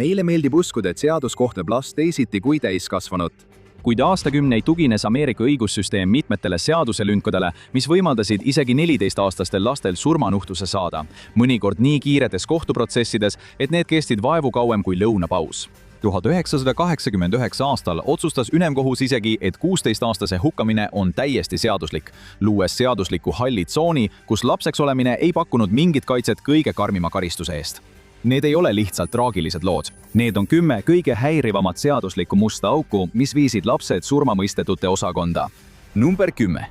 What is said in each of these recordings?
Meile meeldib uskuda, et seadus kohtleb last teisiti kui täiskasvanut. Kuid aastakümneid tugines Ameerika õigussüsteem mitmetele seaduselünkadele, mis võimaldasid isegi 14-aastastel lastel surmanuhtluse saada, mõnikord nii kiiretes kohtuprotsessides, et need kestsid vaevu kauem kui lõunapaus. 1989 aastal otsustas ülemkohus isegi, et 16-aastase hukkamine on täiesti seaduslik, luues seadusliku halli tsooni, kus lapseks olemine ei pakkunud mingit kaitset kõige karmima karistuse eest. Need ei ole lihtsalt traagilised lood. Need on 10 kõige häirivamat seaduslikku musta auku, mis viisid lapsed surmamõistetute osakonda. Number 10.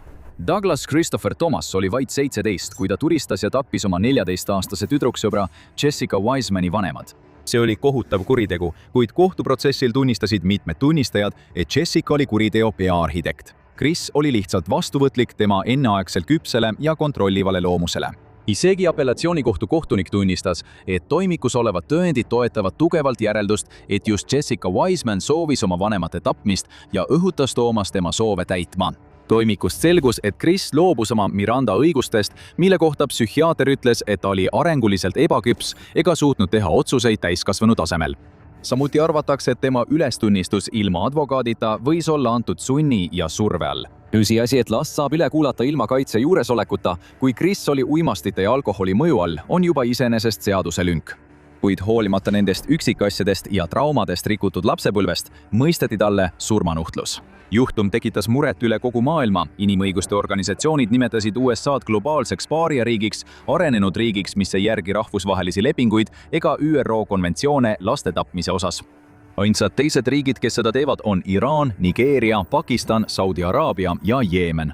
Douglas Christopher Thomas oli vaid 17, kui ta tulistas ja tappis oma 14-aastase tüdruksõbra Jessica Wisemani vanemad. See oli kohutav kuritegu, kuid kohtuprotsessil tunnistasid mitmed tunnistajad, et Jessica oli kuriteo peaarhitekt. Chris oli lihtsalt vastuvõtlik tema enneaegselt küpsele ja kontrollivale loomusele. Isegi apellatsioonikohtu kohtunik tunnistas, et toimikus olevad tõendid toetavad tugevalt järeldust, et just Jessica Wiseman soovis oma vanemate tapmist ja õhutas Thomas tema soove täitma. Toimikust selgus, et Chris loobus oma Miranda õigustest, mille kohta psühhiaater ütles, et ta oli arenguliselt ebaküps ega suutnud teha otsuseid täiskasvanu tasemel. Samuti arvatakse, et tema ülestunnistus ilma advokaadita võis olla antud sunni ja surve all. Tõsiasi, et last saab üle kuulata ilma kaitse juuresolekuta, kui Chris oli uimastite ja alkoholi mõju all, on juba iseenesest seaduselünk. Kuid hoolimata nendest üksikasjadest ja traumadest rikutud lapsepõlvest, mõisteti talle surmanuhtlus. Juhtum tekitas muret üle kogu maailma. Inimõiguste organisatsioonid nimetasid USA'd globaalseks paariariigiks, arenenud riigiks, mis ei järgi rahvusvahelisi lepinguid ega ÜRO konventsioone laste tapmise osas. Ainsad teised riigid, kes seda teevad, on Iraan, Nigeeria, Pakistan, Saudi Araabia ja Jeemen.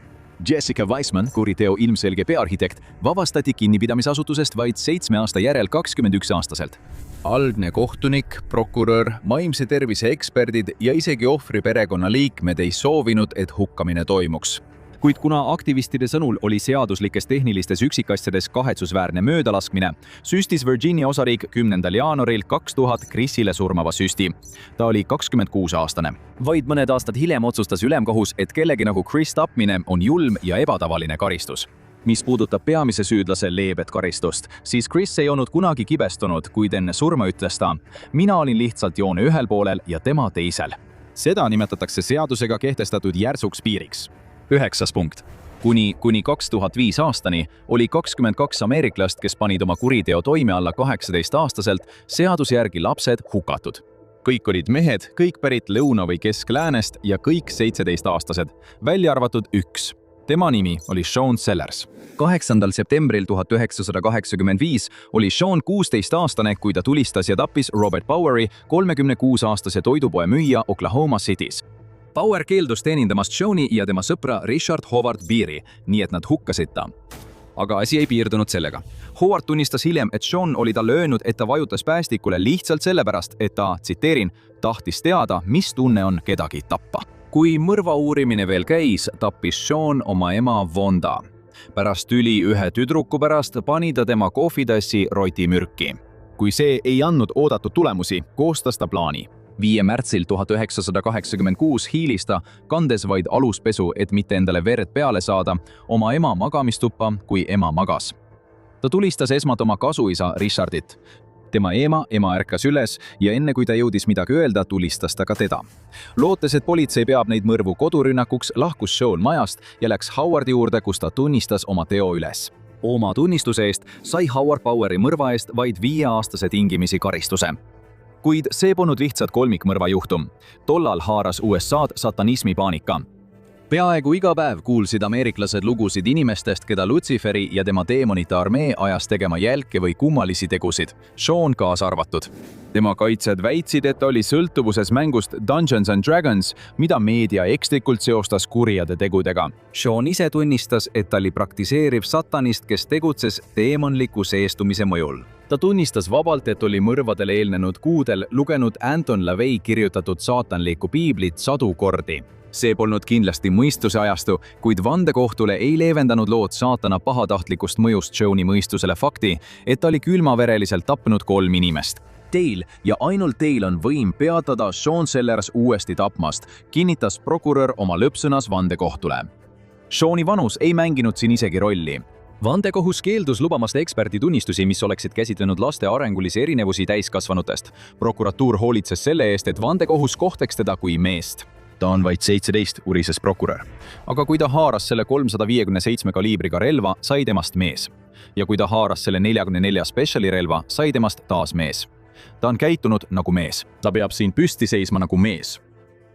Jessica Wiseman, kuriteo ilmselge peaarhitekt, vabastati kinnipidamisasutusest vaid 7 aasta järel 21-aastaselt. Algne kohtunik, prokurör, vaimse tervise eksperdid ja isegi ohvri perekonnaliikmed ei soovinud, et hukkamine toimuks. Kuid kuna aktivistide sõnul oli seaduslikes tehnilistes üksikasjades kahetsusväärne möödalaskmine, süstis Virginia osariik 10. jaanuaril 2000 Chrisile surmava süsti. Ta oli 26-aastane. Vaid mõned aastad hiljem otsustas ülemkohus, et kellegi nagu Chris tapmine on julm ja ebatavaline karistus. Mis puudutab peamise süüdlase leebet karistust, siis Chris ei olnud kunagi kibestunud, kuid enne surma ütles ta: "Mina olin lihtsalt joone ühel poolel ja tema teisel." Seda nimetatakse seadusega kehtestatud järsuks piiriks. 9. punkt. Kuni 2005 aastani oli 22 ameeriklast, kes panid oma kuriteo toime alla 18-aastaselt, seaduse järgi lapsed hukatud. Kõik olid mehed, kõik pärit Lõuna- või Kesk-Läänest ja kõik 17-aastased, välja arvatud üks. Tema nimi oli Sean Sellers. 8. septembril 1985 oli Sean 16-aastane, kui ta tulistas ja tappis Robert Boweri, 36-aastase toidupoe müüja Oklahoma City's. Bauer keeldus teenindamast Seani ja tema sõpra Richard Howard Beeri, nii et nad hukkasid ta. Aga asi ei piirdunud sellega. Howard tunnistas hiljem, et Sean oli talle öelnud, et ta vajutas päästikule lihtsalt sellepärast, et ta, tsiteerin, tahtis teada, mis tunne on kedagi tappa. Kui mõrva uurimine veel käis, tappis Sean oma ema Vonda. Pärast tüli ühe tüdruku pärast pani ta tema kohvitassi rotimürki. Kui see ei andnud oodatud tulemusi, koostas ta plaani. 5. märtsil 1986 hiilis ta, kandes vaid aluspesu, et mitte endale verd peale saada, oma ema magamistuppa, kui ema magas. Ta tulistas esmalt oma kasuisa Richardit. Tema ema ärkas üles ja enne kui ta jõudis midagi öelda, tulistas ta ka teda. Lootes, et politsei peab neid mõrvu kodurünnakuks, lahkus Sean majast ja läks Howardi juurde, kus ta tunnistas oma teo üles. Oma tunnistuse eest sai Howard Boweri mõrva eest vaid 5-aastase tingimisi karistuse. Kuid see polnud lihtsalt kolmikmõrva juhtum. Tollal haaras USA'd satanismi paanika. Peaaegu iga päev kuulsid ameeriklased lugusid inimestest, keda Luciferi ja tema teemonite armee ajas tegema jälke või kummalisi tegusid, Sean kaasa arvatud. Tema kaitsjad väitsid, et ta oli sõltuvuses mängust Dungeons & Dragons, mida meedia ekslikult seostas kurjade tegudega. Sean ise tunnistas, et ta oli praktiseeriv satanist, kes tegutses teemonliku seestumise mõjul. Ta tunnistas vabalt, et oli mõrvadele eelnenud kuudel lugenud Anton LaVey kirjutatud saatanlikku piiblit sadu kordi. See polnud kindlasti mõistuse ajastu, kuid vandekohtule ei leevendanud lood saatana pahatahtlikust mõjust Seani mõistusele fakti, et ta oli külmavereliselt tapnud 3 inimest. Teil ja ainult teil on võim peatada Sean Sellers uuesti tapmast, kinnitas prokurör oma lõppsõnas vandekohtule. Seani vanus ei mänginud siin isegi rolli. vandekohus keeldus lubamast eksperditunnistusi, mis oleksid käsitlenud laste arengulisi erinevusi täiskasvanutest. Prokuratuur hoolitses selle eest, et vandekohus kohtleks teda kui meest. Ta on vaid 17, urises prokurör. Aga kui ta haaras selle 357 kaliibriga relva, sai temast mees. Ja kui ta haaras selle 44 speciali relva, sai temast taas mees. Ta on käitunud nagu mees. Ta peab siin püsti seisma nagu mees.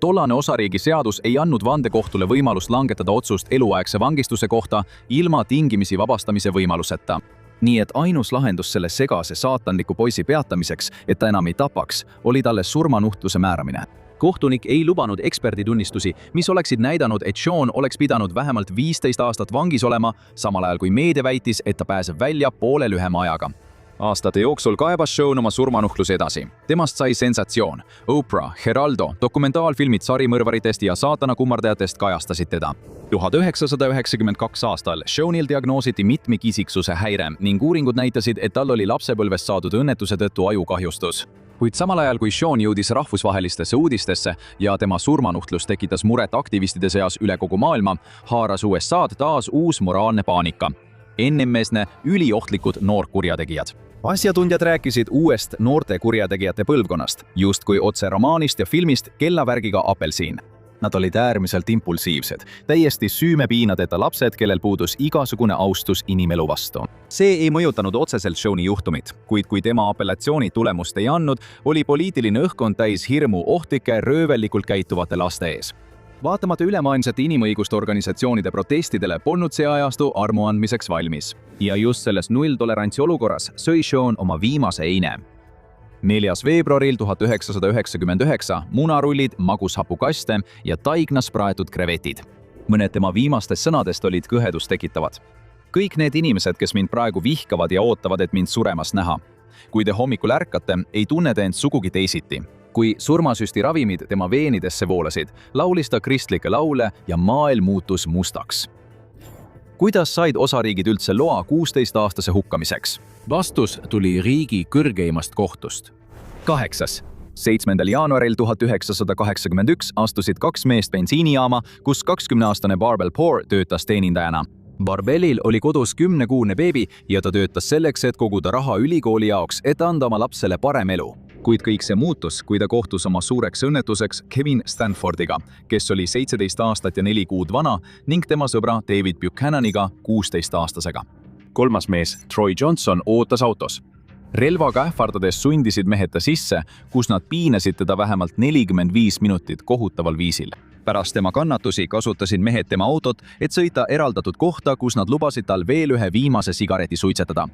Tollane osariigi seadus ei andnud vandekohtule võimalust langetada otsust eluaegse vangistuse kohta ilma tingimisi vabastamise võimaluseta. Nii et ainus lahendus selle segase saatanliku poisi peatamiseks, et ta enam ei tapaks, oli talle surmanuhtluse määramine. Kohtunik ei lubanud eksperditunnistusi, mis oleksid näidanud, et Sean oleks pidanud vähemalt 15 aastat vangis olema, samal ajal kui meedia väitis, et ta pääseb välja poole lühema ajaga. Aastate jooksul kaebas Sean oma surmanuhtluse edasi. Temast sai sensatsioon. Oprah, Heraldo, dokumentaalfilmid sarimõrvaritest ja saatana kummardajatest kajastasid teda. 1992 aastal Seanil diagnoositi mitmikisiksuse häire ning uuringud näitasid, et tal oli lapsepõlvest saadud õnnetuse tõttu ajukahjustus. Kuid samal ajal, kui Sean jõudis rahvusvahelistesse uudistesse ja tema surmanuhtlus tekitas muret aktivistide seas üle kogu maailma, haaras USA-d taas uus moraalne paanika. NMS-ne üliohtlikud noorkurjategijad. Asjatundjad rääkisid uuest noorte kurjategijate põlvkonnast, justkui otse romaanist ja filmist Kellavärgiga apelsiin. Nad olid äärmiselt impulsiivsed, täiesti süümepiinadeta lapsed, kellel puudus igasugune austus inimelu vastu. See ei mõjutanud otseselt Seani juhtumit, kuid kui tema apellatsiooni tulemust ei andnud, oli poliitiline õhkkond täis hirmu ohtlike, röövellikult käituvate laste ees. Vaatamata ülemaailmsete inimõiguste organisatsioonide protestidele polnud see ajastu armu andmiseks valmis. Ja just selles nulltolerantsi olukorras sõi Sean oma viimase eine. 4. veebruaril 1999 munarullid, magushapukaste ja taignas praetud krevetid. Mõned tema viimastest sõnadest olid kõhedust tekitavad. Kõik need inimesed, kes mind praegu vihkavad ja ootavad, et mind suremas näha. Kui te hommikul ärkate, ei tunne te end sugugi teisiti. Kui surmasüsti ravimid tema veenidesse voolasid, laulis ta kristlikke laule ja maailm muutus mustaks. Kuidas said osariigid üldse loa 16-aastase hukkamiseks? Vastus tuli riigi kõrgeimast kohtust. 8. 7. jaanuaril 1981 astusid 2 meest bensiinijaama, kus 20-aastane Barbel Poor töötas teenindajana. Barbelil oli kodus 10-kuune beebi ja ta töötas selleks, et koguda raha ülikooli jaoks, et anda oma lapsele parem elu. Kuid kõik see muutus, kui ta kohtus oma suureks õnnetuseks Kevin Stanfordiga, kes oli 17 aastat ja 4 kuud vana, ning tema sõbra David Buchananiga 16-aastasega. 3. mees Troy Johnson ootas autos. Relvaga ähvardades sundisid mehed ta sisse, kus nad piinasid teda vähemalt 45 minutit kohutaval viisil. Pärast tema kannatusi kasutasid mehed tema autot, et sõita eraldatud kohta, kus nad lubasid tal veel ühe viimase sigareti suitsetada.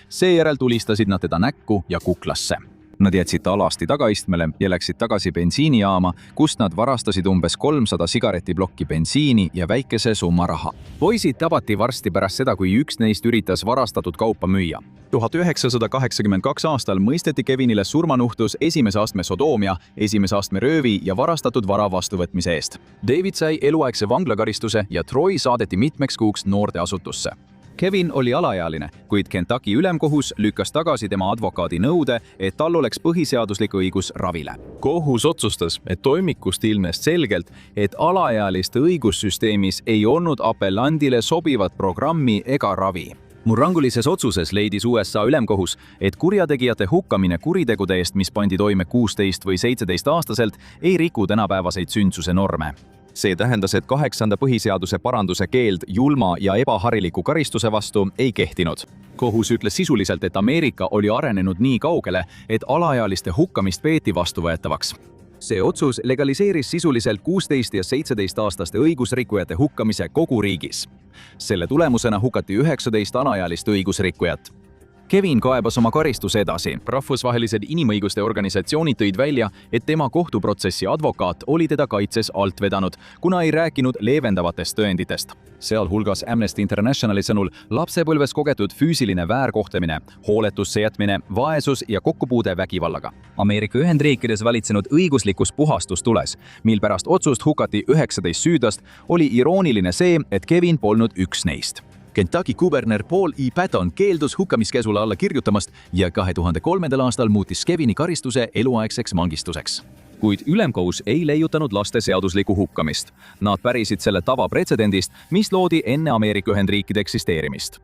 Seejärel tulistasid nad teda näkku ja kuklasse. Nad jätsid ta alasti tagaistmele ja läksid tagasi bensiinijaama, kust nad varastasid umbes 300 sigaretiblokki bensiini ja väikese summa raha. Poisid tabati varsti pärast seda, kui üks neist üritas varastatud kaupa müüa. 1982 aastal mõisteti Kevinile surmanuhtlus 1. astme sodoomia, 1. astme röövi ja varastatud vara vastuvõtmise eest. David sai eluaegse vanglakaristuse ja Troy saadeti mitmeks kuuks noorteasutusse. Kevin oli alaealine, kuid Kentucky ülemkohus lükkas tagasi tema advokaadi nõude, et tal oleks põhiseaduslik õigus ravile. Kohus otsustas, et toimikust ilmnes selgelt, et alaealiste õigussüsteemis ei olnud apellandile sobivat programmi ega ravi. Murrangulises otsuses leidis USA ülemkohus, et kurjategijate hukkamine kuritegude eest, mis pandi toime 16 või 17 aastaselt, ei riku tänapäevaseid sündsuse norme. See tähendas, et 8. põhiseaduse paranduse keeld julma ja ebahariliku karistuse vastu ei kehtinud. Kohus ütles sisuliselt, et Ameerika oli arenenud nii kaugele, et alaealiste hukkamist peeti vastuvõetavaks. See otsus legaliseeris sisuliselt 16 ja 17 aastaste õigusrikkujate hukkamise kogu riigis. Selle tulemusena hukati 19 alaealist õigusrikkujat. Kevin kaebas oma karistuse edasi. Rahvusvahelised inimõiguste organisatsioonid tõid välja, et tema kohtuprotsessi advokaat oli teda kaitses alt vedanud, kuna ei rääkinud leevendavatest tõenditest. Sealhulgas Amnesty Internationali sõnul lapsepõlves kogetud füüsiline väärkohtlemine, hooletusse jätmine, vaesus ja kokkupuude vägivallaga. Ameerika Ühendriikides valitsenud õiguslikus puhastustules, mil pärast otsust hukati 19 süüdlast, oli irooniline see, et Kevin polnud üks neist. Kentucky kuberner Paul E. Patton keeldus hukkamiskäsule alla kirjutamast ja 2003. aastal muutis Kevini karistuse eluaegseks vangistuseks. Kuid ülemkohus ei leiutanud laste seaduslikku hukkamist. Nad pärisid selle tava pretsedendist, mis loodi enne Ameerika Ühendriikide eksisteerimist.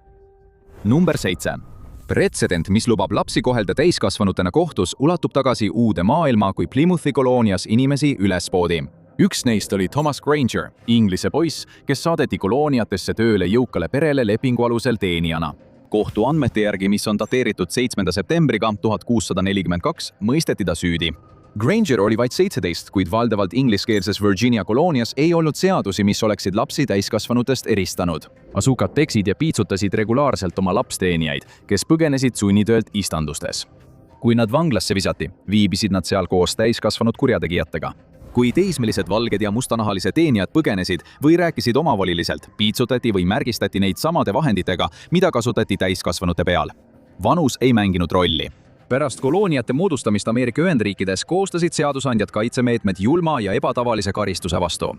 Number 7. Pretsedent, mis lubab lapsi kohelda täiskasvanutena kohtus, ulatub tagasi uude maailma, kui Plymouthi koloonias inimesi üles poodi. Üks neist oli Thomas Granger, Inglise poiss, kes saadeti kolooniatesse tööle jõukale perele lepingu alusel teenijana. Kohtu andmete järgi, mis on dateeritud 7. septembriga 1642, mõisteti ta süüdi. Granger oli vaid 17, kuid valdavalt ingliskeelses Virginia koloonias ei olnud seadusi, mis oleksid lapsi täiskasvanutest eristanud. Asukad peksid ja piitsutasid regulaarselt oma lapsteenijaid, kes põgenesid sunnitöölt istandustes. Kui nad vanglasse visati, viibisid nad seal koos täiskasvanud kurjategijatega. Kui teismelised valged ja mustanahalised teenijad põgenesid või rääkisid omavoliliselt, piitsutati või märgistati neid samade vahenditega, mida kasutati täiskasvanute peal. Vanus ei mänginud rolli. Pärast kolooniate moodustamist Ameerika Ühendriikides koostasid seadusandjad kaitsemeetmed julma ja ebatavalise karistuse vastu.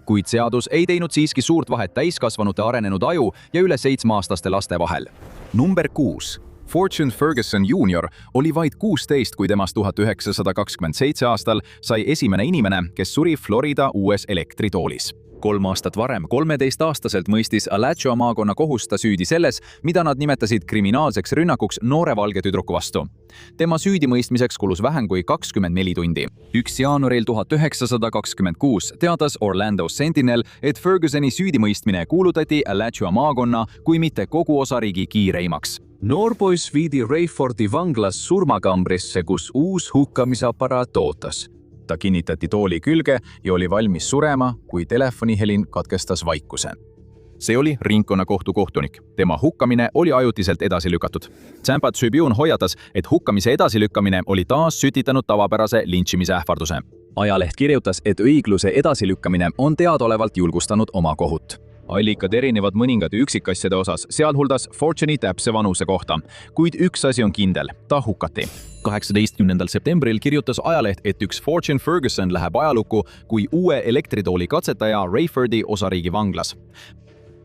Kuid seadus ei teinud siiski suurt vahet täiskasvanute arenenud aju ja üle 7-aastaste laste vahel. Number 6. Fortune Ferguson Jr. oli vaid 16, kui temast 1927 aastal sai esimene inimene, kes suri Florida uues elektritoolis. 3 aastat varem 13-aastaselt mõistis Alachua maakonna kohus ta süüdi selles, mida nad nimetasid kriminaalseks rünnakuks noore valge tüdruku vastu. Tema süüdimõistmiseks kulus vähem kui 24 tundi. 1. jaanuaril 1926 teatas Orlando Sentinel, et Fergusoni süüdimõistmine kuulutati Alachua maakonna kui mitte kogu osariigi kiireimaks. Noorpoiss viidi Rayfordi vanglas surmakambrisse, kus uus hukkamisaparaat ootas. Ta kinnitati tooli külge ja oli valmis surema, kui telefonihelin katkestas vaikuse. See oli ringkonnakohtu kohtunik. Tema hukkamine oli ajutiselt edasi lükatud. Tampa Tribune hoiatas, et hukkamise edasilükkamine oli taas sütitanud tavapärase lintšimise ähvarduse. Ajaleht kirjutas, et õigluse edasilükkamine on teadaolevalt julgustanud oma kohut. Allikad erinevad mõningate üksikasjade osas, sealhulgas Fortune'i täpse vanuse kohta, kuid üks asi on kindel, ta hukati. 18. septembril kirjutas ajaleht, et üks Fortune Ferguson läheb ajalukku kui uue elektritooli katsetaja Rayfordi osariigi vanglas.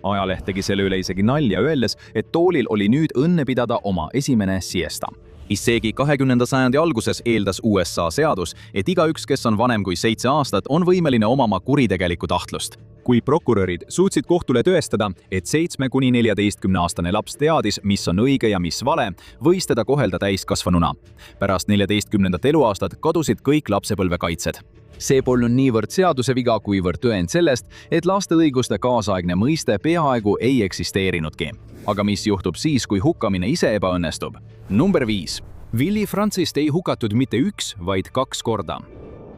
Ajaleht tegi selle üle isegi nalja öeldes, et toolil oli nüüd õnne pidada oma esimene siesta. Isegi 20. sajandi alguses eeldas USA seadus, et igaüks, kes on vanem kui 7 aastat, on võimeline omama kuritegelikku tahtlust. Kui prokurörid suutsid kohtule tõestada, et 7–14-aastane laps teadis, mis on õige ja mis vale, võis teda kohelda täiskasvanuna. Pärast 14. eluaastat kadusid kõik lapsepõlve kaitsed. See polnud niivõrd seaduse viga, kuivõrd tõend sellest, et laste õiguste kaasaegne mõiste peaaegu ei eksisteerinudki. Aga mis juhtub siis, kui hukkamine ise ebaõnnestub? Number 5. Willie Francist ei hukatud mitte 1, vaid 2 korda.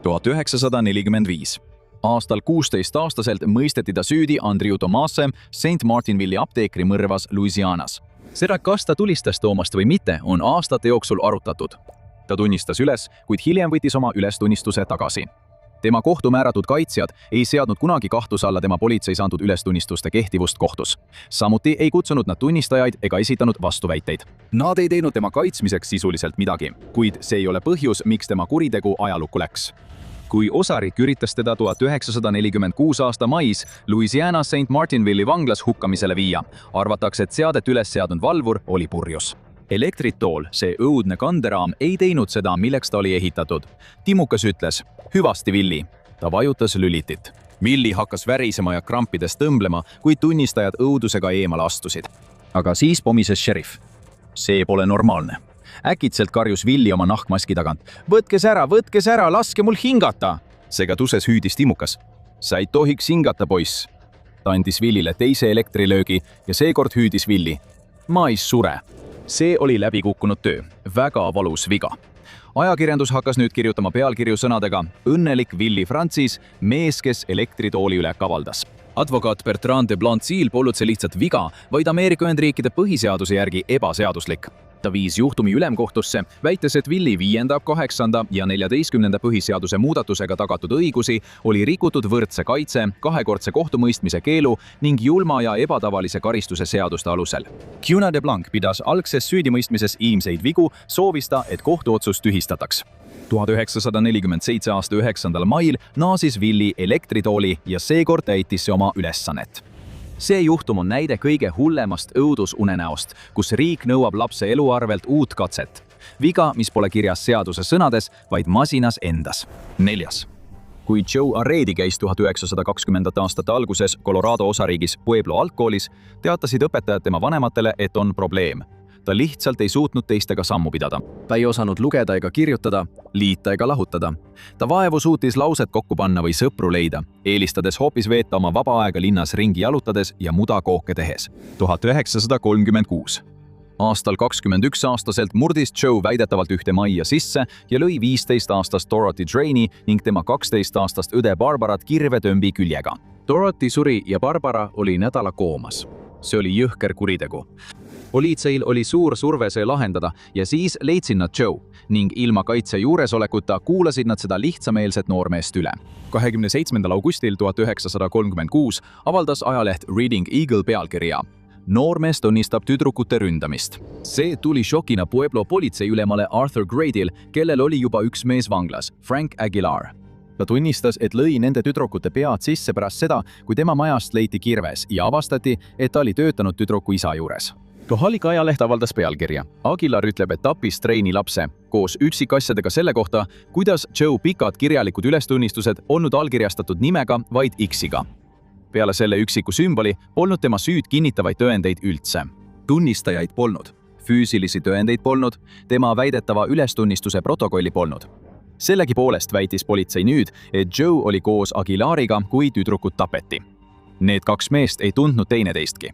1945. Aastal 16-aastaselt mõisteti ta süüdi Andrew Thomasse St. Martinville'i apteekri mõrvas Louisianas. Seda, kas ta tulistas Thoomast või mitte, on aastate jooksul arutatud. Ta tunnistas üles, kuid hiljem võttis oma ülestunnistuse tagasi. Tema kohtu määratud kaitsjad ei seadnud kunagi kahtluse alla tema politseis antud ülestunnistuste kehtivust kohtus. Samuti ei kutsunud nad tunnistajaid ega esitanud vastuväiteid. Nad ei teinud tema kaitsmiseks sisuliselt midagi, kuid see ei ole põhjus, miks tema kuritegu ajalukku läks. Kui osarik üritas teda 1946 aasta mais Louisiana St. Martinville'i vanglas hukkamisele viia, arvatakse, et seadet üles seadnud valvur oli purjus. Elektritool, see õudne kanderaam, ei teinud seda, milleks ta oli ehitatud. Timukas ütles, hüvasti Willi. Ta vajutas lülitit. Willi hakkas värisema ja krampides tõmblema, kui tunnistajad õudusega eemale astusid. Aga siis pomises šerif. See pole normaalne. Äkitselt karjus Willi oma nahkmaski tagant. Võtkes ära, laske mul hingata! Segaduses hüüdis Timukas. Sa ei tohiks hingata, poiss. Ta andis Willile teise elektrilöögi ja seekord hüüdis Willi. Ma ei sure. See oli läbikukkunud töö. Väga valus viga. Ajakirjandus hakkas nüüd kirjutama pealkirju sõnadega õnnelik Willie Francis, mees, kes elektritooli üle kavaldas. Advokaat Bertrand de Blancil polnud see lihtsalt viga, vaid Ameerika Ühendriikide põhiseaduse järgi ebaseaduslik. Ta viis juhtumi ülemkohtusse, väites, et Willie 5., 8. ja 14. põhiseaduse muudatusega tagatud õigusi oli rikutud võrdse kaitse, kahekordse kohtumõistmise keelu ning julma ja ebatavalise karistuse seaduste alusel. Cuna de Blanc pidas algses süüdimõistmises ilmseid vigu, soovis ta, et kohtuotsus tühistataks. 1947 aasta 9. mail naasis Willie elektritooli ja seekord täitis see oma ülesannet. See juhtum on näide kõige hullemast õudusunenäost, kus riik nõuab lapse elu arvelt uut katset. Viga, mis pole kirjas seaduse sõnades, vaid masinas endas. 4. Kui Joe Arredi käis 1920. aastate alguses Colorado osariigis Pueblo algkoolis, teatasid õpetajad tema vanematele, et on probleem. Ta lihtsalt ei suutnud teistega sammu pidada. Ta ei osanud lugeda ega kirjutada, liita ega lahutada. Ta vaevu suutis lauset kokku panna või sõpru leida, eelistades hoopis veeta oma vaba aega linnas ringi jalutades ja mudakooke tehes. 1936. Aastal 21-aastaselt murdis Joe väidetavalt ühte majja sisse ja lõi 15-aastast Dorothy Drainey ning tema 12-aastast õde Barbarat kirvetömbi küljega. Dorothy suri ja Barbara oli nädala koomas. See oli jõhker kuritegu. Poliitseil oli suur surve see lahendada ja siis leidsid nad Joe ning ilma kaitse juuresolekuta kuulasid nad seda lihtsameelset noormeest üle. 27. augustil 1936 avaldas ajaleht Reading Eagle pealkirja Noormees tunnistab tüdrukute ründamist. See tuli šokina Pueblo politseiülemale Arthur Gradil, kellel oli juba üks mees vanglas, Frank Aguilar. Ta tunnistas, et lõi nende tüdrukute pead sisse pärast seda, kui tema majast leiti kirves ja avastati, et ta oli töötanud tüdruku isa juures. Kohalik ajaleht avaldas pealkirja. Aguilar ütleb, et tappis Drainey lapse koos üksikasjadega selle kohta, kuidas Joe pikad kirjalikud ülestunnistused olnud allkirjastatud nimega, vaid X-iga. Peale selle üksiku sümboli polnud tema süüd kinnitavaid tõendeid üldse. Tunnistajaid polnud, füüsilisi tõendeid polnud, tema väidetava ülestunnistuse protokolli polnud. Sellegi poolest väitis politsei nüüd, et Joe oli koos Aguilariga, kui tüdrukud tapeti. Need kaks meest ei tundnud teineteistki.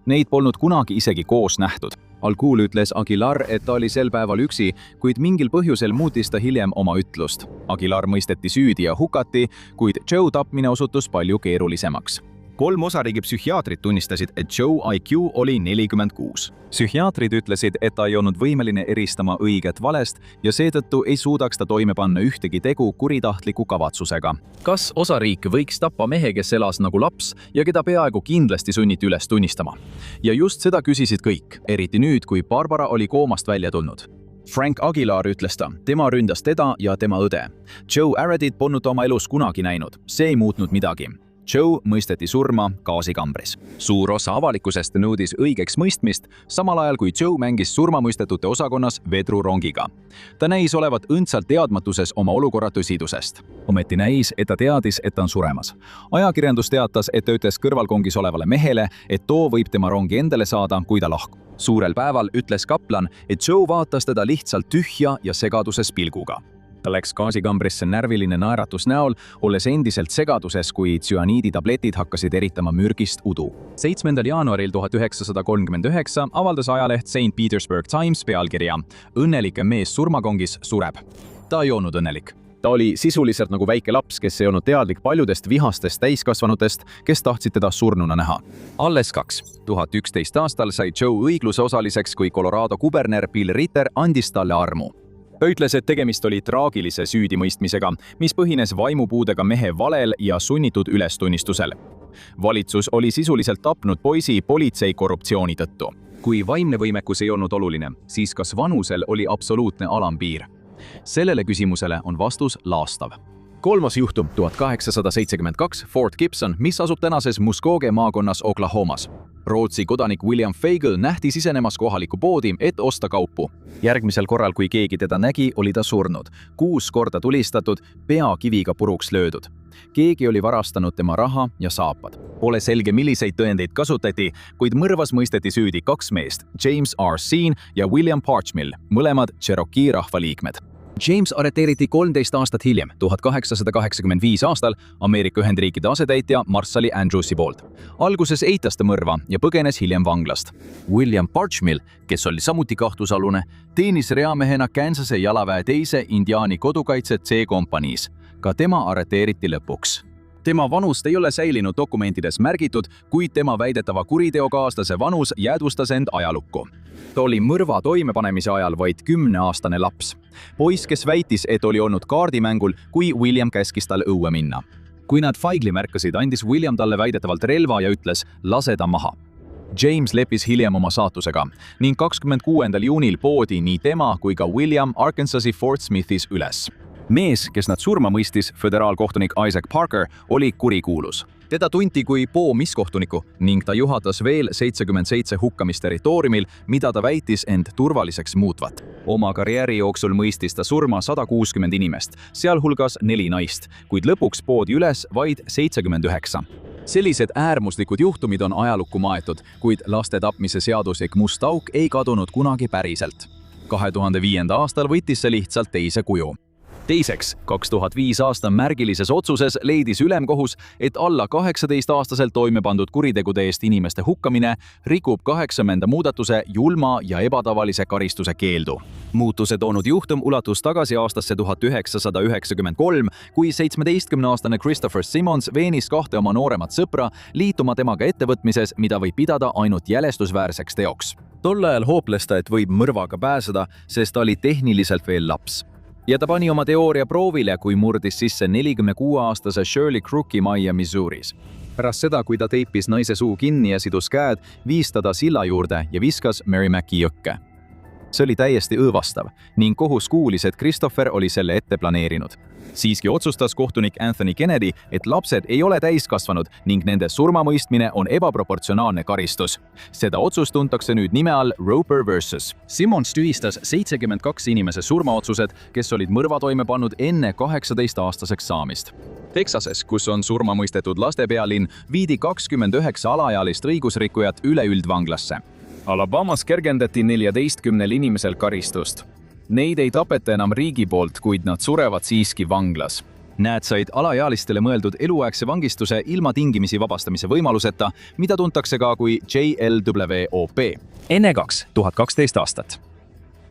Neid polnud kunagi isegi koos nähtud. Algul ütles Aguilar, et ta oli sel päeval üksi, kuid mingil põhjusel muutis ta hiljem oma ütlust. Aguilar mõisteti süüdi ja hukati, kuid Joe tapmine osutus palju keerulisemaks. 3 osariigi psühhiaatrid tunnistasid, et Joe IQ oli 46. Psühhiaatrid ütlesid, et ta ei olnud võimeline eristama õiget valest ja seetõttu ei suudaks ta toime panna ühtegi tegu kuritahtliku kavatsusega. Kas osariik võiks tappa mehe, kes elas nagu laps ja keda peaaegu kindlasti sunniti üles tunnistama? Ja just seda küsisid kõik, eriti nüüd, kui Barbara oli koomast välja tulnud. Frank Aguilar ütles ta, tema ründas teda ja tema õde. Joe Arredit polnud oma elus kunagi näinud, see ei muutnud midagi. Joe mõisteti surma gaasikambris. Suur osa avalikkusest nõudis õigeks mõistmist, samal ajal kui Joe mängis surmamõistetute osakonnas vedrurongiga. Ta näis olevat õndsalt teadmatuses oma olukorra tõsidusest. Ometi näis, et ta teadis, et ta on suremas. Ajakirjandus teatas, et ta ütles kõrvalkongis olevale mehele, et too võib tema rongi endale saada, kui ta lahkub. Suurel päeval ütles kaplan, et Joe vaatas teda lihtsalt tühja ja segaduses pilguga. Ta läks gaasikambrisse närviline naeratus näol, olles endiselt segaduses, kui tsüaniiditabletid hakkasid eritama mürgist udu. 7. jaanuaril 1939 avaldas ajaleht St. Petersburg Times pealkirja Õnnelike mees surmakongis sureb. Ta ei olnud õnnelik. Ta oli sisuliselt nagu väike laps, kes ei olnud teadlik paljudest vihastest täiskasvanutest, kes tahtsid teda surnuna näha. Alles 2011 aastal sai Joe õigluse osaliseks, kui Colorado kuberner Bill Ritter andis talle armu. Ta ütles, et tegemist oli traagilise süüdimõistmisega, mis põhines vaimupuudega mehe valel ja sunnitud ülestunnistusel. Valitsus oli sisuliselt tapnud poisi politsei korruptsiooni tõttu. Kui vaimne võimekus ei olnud oluline, siis kas vanusel oli absoluutne alampiir? Sellele küsimusele on vastus laastav. 3. juhtum 1872 Fort Gibson, mis asub tänases Muskogee maakonnas Oklahomas. Rootsi kodanik William Fagel nähti sisenemas kohalikku poodi, et osta kaupu. Järgmisel korral, kui keegi teda nägi, oli ta surnud. 6 korda tulistatud, pea kiviga puruks löödud. Keegi oli varastanud tema raha ja saapad. Pole selge, milliseid tõendeid kasutati, kuid mõrvas mõisteti süüdi 2 meest, James R. Sean ja William Parchmill, mõlemad Cherokee rahvaliikmed. James arreteeriti 13 aastat hiljem, 1885 aastal, Ameerika Ühendriikide asetäitja Marshali Andrewsi poolt. Alguses eitas ta mõrva ja põgenes hiljem vanglast. William Parchmill, kes oli samuti kahtlusalune, teenis reamehena Kansase jalaväe 2. indiaani kodukaitse C-kompaniis. Ka tema arreteeriti lõpuks. Tema vanust ei ole säilinud dokumentides märgitud, kuid tema väidetava kuriteokaaslase vanus jäädvustas end ajalukku. Ta oli mõrva toimepanemise ajal vaid 10-aastane laps. Poiss, kes väitis, et oli olnud kaardimängul, kui William käskis tal õue minna. Kui nad Feigli märkasid, andis William talle väidetavalt relva ja ütles, lase ta maha. James leppis hiljem oma saatusega ning 26. juunil poodi nii tema kui ka William Arkansasi Fort Smithis üles. mees, kes nad surma mõistis, föderaalkohtunik Isaac Parker, oli kurikuulus. Teda tunti kui poomiskohtuniku ning ta juhatas veel 77 hukkamist territooriumil, mida ta väitis end turvaliseks muutvat. Oma karjääri jooksul mõistis ta surma 160 inimest, sealhulgas 4 naist, kuid lõpuks poodi üles vaid 79. Sellised äärmuslikud juhtumid on ajalukku maetud, kuid laste tapmise seaduslik must auk ei kadunud kunagi päriselt. 2005. aastal võttis see lihtsalt teise kuju. Teiseks, 2005 aasta märgilises otsuses leidis ülemkohus, et alla 18-aastaselt toime pandud kuritegude eest inimeste hukkamine rikub 8. muudatuse julma ja ebatavalise karistuse keeldu. Muutuse toonud juhtum ulatus tagasi aastasse 1993, kui 17-aastane Christopher Simmons veenis 2 oma nooremat sõpra liituma temaga ettevõtmises, mida võib pidada ainult jälestusväärseks teoks. Tol ajal hooples ta, et võib mõrvaga pääseda, sest ta oli tehniliselt veel laps. Ja ta pani oma teooria proovile, kui murdis sisse 46-aastase Shirley Crooki majja Missouris. Pärast seda, kui ta teipis naise suu kinni ja sidus käed, viis ta silla juurde ja viskas Merrimacky jõkke. See oli täiesti õõvastav ning kohus kuulis, et Christopher oli selle ette planeerinud. Siiski otsustas kohtunik Anthony Kennedy, et lapsed ei ole täiskasvanud ning nende surmamõistmine on ebaproportsionaalne karistus. Seda otsust tuntakse nüüd nime all Roper vs. Simmons tühistas 72 inimese surmaotsused, kes olid mõrva toime pannud enne 18-aastaseks saamist. Texases, kus on surmamõistetud laste pealinn, viidi 29 alaealist õigusrikkujat üleüldvanglasse. Alabamas kergendati 14 inimesel karistust. Neid ei tapeta enam riigi poolt, kuid nad surevad siiski vanglas. Need said alaealistele mõeldud eluaegse vangistuse ilma tingimisi vabastamise võimaluseta, mida tuntakse ka kui JLWOP. Enne 2012 aastat.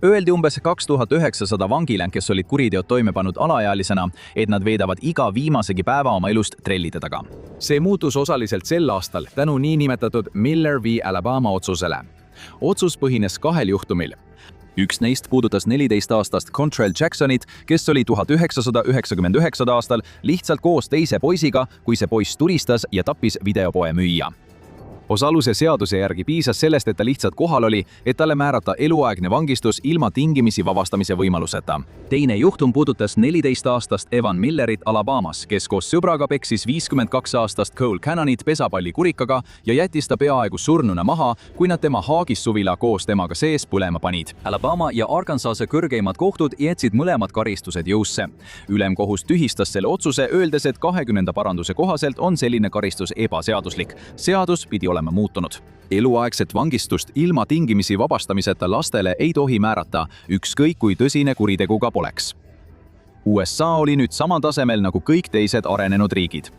Öeldi umbes 2900 vangile, kes olid kuriteod toime pannud alaealisena, et nad veedavad iga viimasegi päeva oma elust trellide taga. See muutus osaliselt sel aastal tänu niinimetatud Miller v. Alabama otsusele. Otsus põhines 2 juhtumil. Üks neist puudutas 14-aastast Contrell Jacksonit, kes oli 1999 aastal lihtsalt koos teise poisiga, kui see poiss turistas ja tappis videopoe müüja. Osaluse seaduse järgi piisas sellest, et ta lihtsalt kohal oli, et talle määrata eluaegne vangistus ilma tingimisi vabastamise võimaluseta. Teine juhtum puudutas 14-aastast Evan Millerit Alabamas, kes koos sõbraga peksis 52-aastast Cole Cannonit pesapallikurikaga ja jättis ta peaaegu surnuna maha, kui nad tema haagissuvila koos temaga sees põlema panid. Alabama ja Arkansase kõrgeimad kohtud jätsid mõlemad karistused jõusse. Ülemkohus tühistas selle otsuse, öeldes, et 20. paranduse kohaselt on selline karistus ebaseaduslik. Seadus pidi olema muutunud. Eluaegset vangistust ilma tingimisi vabastamiseta lastele ei tohi määrata, ükskõik kui tõsine kuritegu ka poleks. USA oli nüüd samal tasemel nagu kõik teised arenenud riigid.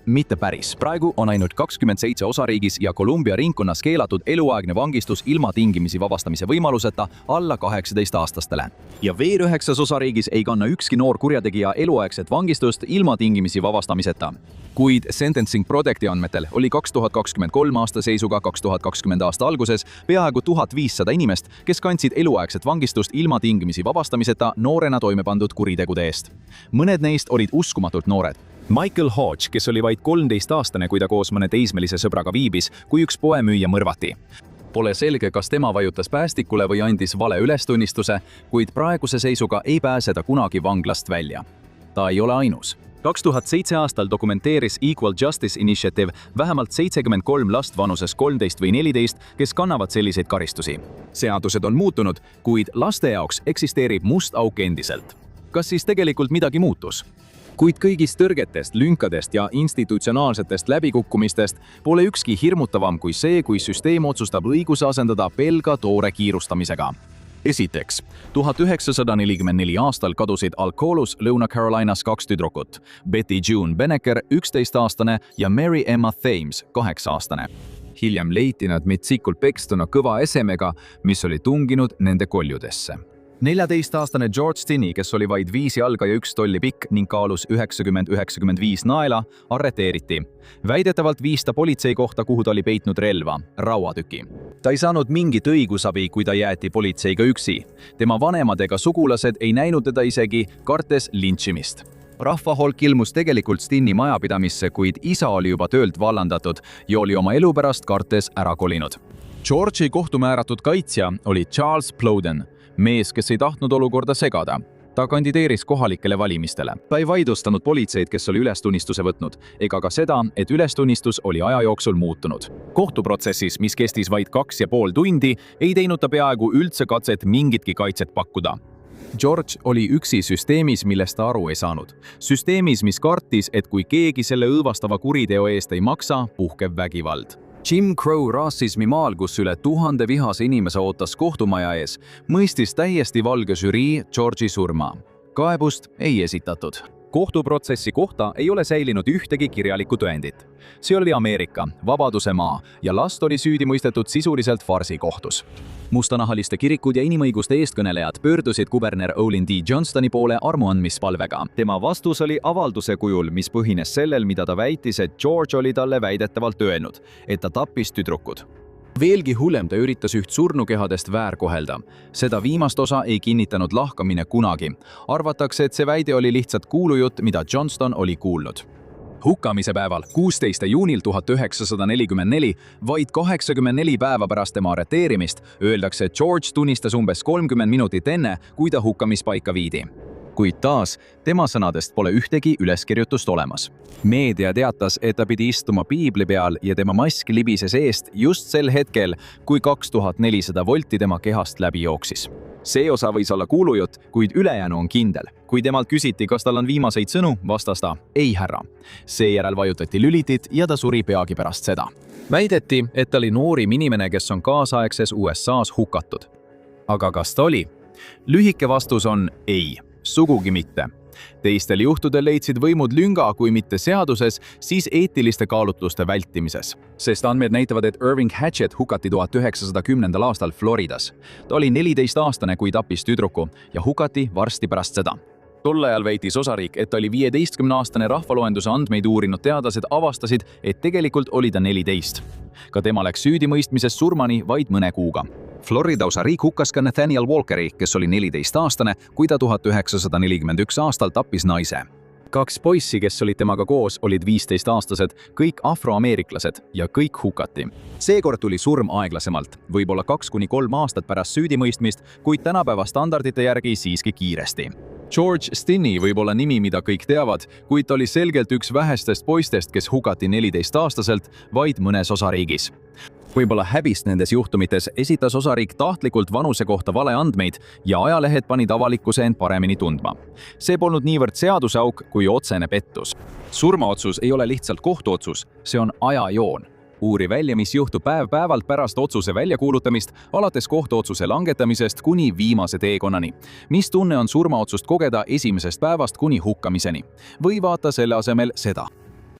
Mitte päris. Praegu on ainult 27 osariigis ja Columbia ringkonnas keelatud eluaegne vangistus ilma tingimisi vabastamise võimaluseta alla 18-aastastele. Ja veel 9 osariigis ei kanna ükski noor kurjategija eluaegset vangistust ilma tingimisi vabastamiseta. Kuid Sentencing Projecti andmetel oli 2023 aasta seisuga 2020 aasta alguses peaaegu 1500 inimest, kes kandsid eluaegset vangistust ilma tingimisi vabastamiseta noorena toime pandud kuritegude eest. Mõned neist olid uskumatult noored. Michael Hodge, kes oli vaid 13-aastane, kui ta koos mõne teismelise sõbraga viibis, kui üks poemüüja mõrvati. Pole selge, kas tema vajutas päästikule või andis vale ülestunnistuse, kuid praeguse seisuga ei pääse ta kunagi vanglast välja. Ta ei ole ainus. 2007 aastal dokumenteeris Equal Justice Initiative vähemalt 73 last vanuses 13 või 14, kes kannavad selliseid karistusi. Seadused on muutunud, kuid laste jaoks eksisteerib must auk endiselt. Kas siis tegelikult midagi muutus? Kuid kõigist tõrgetest, lünkadest ja institutsionaalsetest läbikukkumistest pole ükski hirmutavam kui see, kui süsteem otsustab õiguse asendada pelga toore kiirustamisega. Esiteks, 1944 aastal kadusid Alcoolus Lõuna-Carolinas 2 tüdrukut, Betty June Benecker, 11-aastane ja Mary Emma Thames, 8-aastane. Hiljem leiti nad metsikult pekstuna kõva esemega, mis oli tunginud nende koljudesse. 14-aastane George Stinney, kes oli vaid 5 jalga ja 1 tolli pikk ning kaalus 90-95 naela, arreteeriti. Väidetavalt viis ta politsei kohta, kuhu ta oli peitnud relva, rauatüki. Ta ei saanud mingit õigusabi, kui ta jäeti politseiga üksi. Tema vanemad ega sugulased ei näinud teda isegi, kartes lintšimist. Rahvaholk ilmus tegelikult Stinney majapidamisse, kuid isa oli juba töölt vallandatud ja oli oma elu pärast kartes ära kolinud. George'i kohtumääratud kaitsja oli Charles Plowden, mees, kes ei tahtnud olukorda segada. Ta kandideeris kohalikele valimistele. Ta ei vaidlustanud politseid, kes oli ülestunnistuse võtnud, ega ka seda, et ülestunnistus oli aja jooksul muutunud. Kohtuprotsessis, mis kestis vaid 2,5 tundi, ei teinud ta peaaegu üldse katset mingitki kaitset pakkuda. George oli üksi süsteemis, millest ta aru ei saanud. Süsteemis, mis kartis, et kui keegi selle õõvastava kuriteo eest ei maksa, puhkeb vägivald. Jim Crow rassismi maal, kus üle 1000 vihase inimese ootas kohtumaja ees, mõistis täiesti valge žürii George'i surma. Kaebust ei esitatud. Kohtuprotsessi kohta ei ole säilinud ühtegi kirjalikku tõendit. See oli Ameerika, vabaduse maa ja last oli süüdi mõistetud sisuliselt farsikohtus. Mustanahaliste kirikud ja inimõiguste eestkõnelejad pöördusid kuberner Olin D. Johnstoni poole armuandmispalvega. Tema vastus oli avalduse kujul, mis põhines sellel, mida ta väitis, et George oli talle väidetavalt öelnud, et ta tappis tüdrukud. Veelgi hullem, ta üritas üht surnukehadest väärkohelda. Seda viimast osa ei kinnitanud lahkamine kunagi. Arvatakse, et see väide oli lihtsalt kuulujutt, mida Johnston oli kuulnud. Hukkamise päeval, 16. juunil 1944, vaid 84 päeva pärast tema arreteerimist, öeldakse, et George tunnistas umbes 30 minutit enne, kui ta hukkamispaika viidi. Kuid taas, tema sõnadest pole ühtegi üleskirjutust olemas. Meedia teatas, et ta pidi istuma piibli peal ja tema mask libises eest just sel hetkel, kui 2400 volti tema kehast läbi jooksis. See osa võis olla kuulujutt, kuid ülejäänu on kindel. Kui temalt küsiti, kas tal on viimaseid sõnu, vastas ta, ei härra. Seejärel vajutati lülitit ja ta suri peagi pärast seda. Väideti, et ta oli noorim inimene, kes on kaasaegses USA's hukatud. Aga kas ta oli? Lühike vastus on ei. Sugugi mitte. Teistel juhtudel leidsid võimud lünga, kui mitte seaduses, siis eetiliste kaalutluste vältimises. Sest andmed näitavad, et Irving Hatchett hukati 1910. aastal Floridas. Ta oli 14-aastane, kui tappis tüdruku ja hukati varsti pärast seda. Tol ajal väitis osariik, et ta oli 15-aastane rahvaloenduse andmeid uurinud teadlased avastasid, et tegelikult oli ta 14. Ka tema läks süüdimõistmisest surmani vaid mõne kuuga. Florida osariik hukkas ka Nathaniel Walkeri, kes oli 14-aastane, kui ta 1941 aastal tappis naise. 2 poissi, kes olid temaga koos, olid 15-aastased, kõik afroameeriklased ja kõik hukati. Seekord tuli surm aeglasemalt, võib-olla 2–3 aastat pärast süüdimõistmist, kuid tänapäeva standardite järgi siiski kiiresti. George Stinney võib olla nimi, mida kõik teavad, kuid ta oli selgelt üks vähestest poistest, kes hukati 14-aastaselt vaid mõnes osariigis. Võib-olla häbist nendes juhtumites esitas osariik tahtlikult vanuse kohta valeandmeid ja ajalehed panid avalikkuse end paremini tundma. See polnud niivõrd seaduseauk kui otsene pettus. Surmaotsus ei ole lihtsalt kohtuotsus, see on ajajoon. Uuri välja, mis juhtub päev-päevalt pärast otsuse väljakuulutamist, alates kohtuotsuse langetamisest kuni viimase teekonnani. Mis tunne on surmaotsust kogeda esimesest päevast kuni hukkamiseni? Või vaata selle asemel seda.